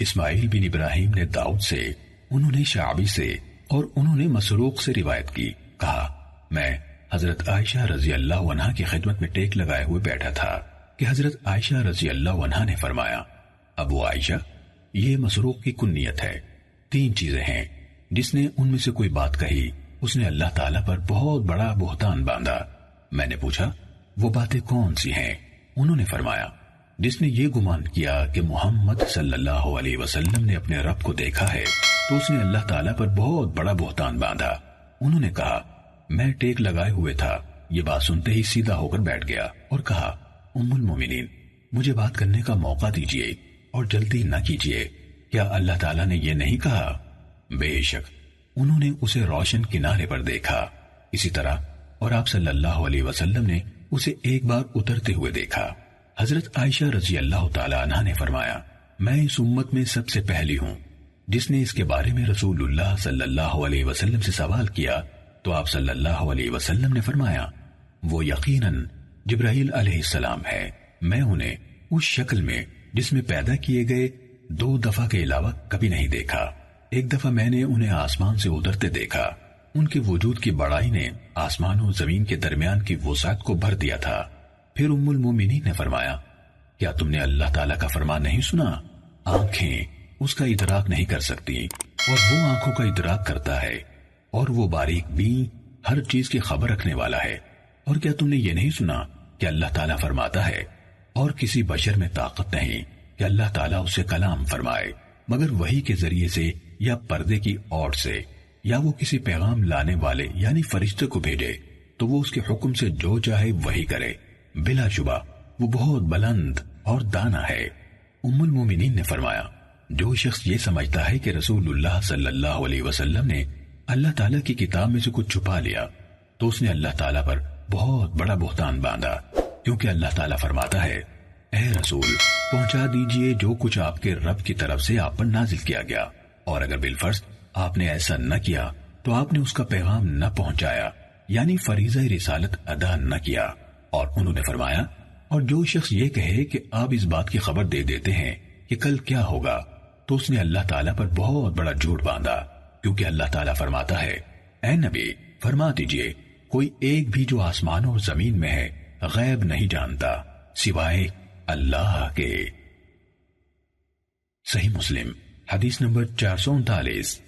اسماعیل بن ابراہیم نے داؤد سے، انہوں نے شعبی سے اور انہوں نے مسروق سے روایت کی، کہا میں حضرت عائشہ رضی اللہ عنہا کی خدمت میں ٹیک لگائے ہوئے بیٹھا تھا کہ حضرت عائشہ رضی اللہ عنہا نے فرمایا، ابو عائشہ، یہ مسروق کی کنیت ہے، 3 چیزیں ہیں، جس نے ان میں سے کوئی بات کہی اس نے اللہ تعالیٰ پر بہت بڑا بہتان باندھا۔ میں نے پوچھا وہ باتیں کون سی ہیں؟ انہوں نے فرمایا، جس نے یہ گمان کیا کہ محمد صلی اللہ علیہ وسلم نے اپنے رب کو دیکھا ہے تو اس نے اللہ تعالیٰ پر بہت بڑا بہتان باندھا۔ انہوں نے کہا میں ٹیک لگائے ہوئے تھا، یہ بات سنتے ہی سیدھا ہو کر بیٹھ گیا اور کہا ام المومنین، مجھے بات کرنے کا موقع دیجیے اور جلدی نہ کیجیے، کیا اللہ تعالیٰ نے یہ نہیں کہا؟ بے شک انہوں نے اسے روشن کنارے پر دیکھا، اسی طرح اور آپ صلی اللہ علیہ وسلم نے اسے ایک بار اترتے ہوئے دیکھا۔ حضرت عائشہ رضی اللہ تعالی عنہا نے فرمایا، میں اس امت میں سب سے پہلی ہوں جس نے اس کے بارے میں رسول اللہ صلی اللہ علیہ وسلم سے سوال کیا تو آپ صلی اللہ علیہ وسلم نے فرمایا، وہ یقیناً جبرائیل علیہ السلام ہے، میں انہیں اس شکل میں جس میں پیدا کیے گئے 2 دفعہ کے علاوہ کبھی نہیں دیکھا۔ ایک دفعہ میں نے انہیں آسمان سے اترتے دیکھا، ان کے وجود کی بڑائی نے آسمان و زمین کے درمیان کی وسعت کو بھر دیا تھا۔ پھر ام المومنین نے فرمایا، کیا تم نے اللہ تعالیٰ کا فرمان نہیں سنا؟ آنکھیں اس کا ادراک نہیں کر سکتی اور وہ آنکھوں کا ادراک کرتا ہے، اور وہ باریک بین ہر چیز کی خبر رکھنے والا ہے۔ اور کیا تم نے یہ نہیں سنا کہ اللہ تعالیٰ فرماتا ہے، اور کسی بشر میں طاقت نہیں کہ اللہ تعالیٰ اسے کلام فرمائے مگر وحی کے ذریعے سے یا پردے کی اوٹ سے، یا وہ کسی پیغام لانے والے یعنی فرشتے کو بھیجے تو وہ اس کے حکم سے جو چاہے وہی کرے، بلا شبہ وہ بہت بلند اور دانا ہے۔ ام المومنین نے فرمایا، جو شخص یہ سمجھتا ہے کہ رسول اللہ صلی اللہ علیہ وسلم نے اللہ تعالیٰ کی کتاب میں سے کچھ چھپا لیا تو اس نے اللہ تعالیٰ پر بہت بڑا بہتان باندھا، کیونکہ اللہ تعالیٰ فرماتا ہے، اے رسول پہنچا دیجئے جو کچھ آپ کے رب کی طرف سے آپ پر نازل کیا گیا، اور اگر بالفرض آپ نے ایسا نہ کیا تو آپ نے اس کا پیغام نہ پہنچایا یعنی فریضہ رسالت ادا نہ کیا۔ اور انہوں نے فرمایا، اور جو شخص یہ کہے کہ آپ اس بات کی خبر دے دیتے ہیں کہ کل کیا ہوگا تو اس نے اللہ تعالیٰ پر بہت بڑا جھوٹ باندھا، کیونکہ اللہ تعالیٰ فرماتا ہے، اے نبی فرما دیجئے کوئی ایک بھی جو آسمان اور زمین میں ہے غیب نہیں جانتا سوائے اللہ کے۔ صحیح مسلم حدیث نمبر 439۔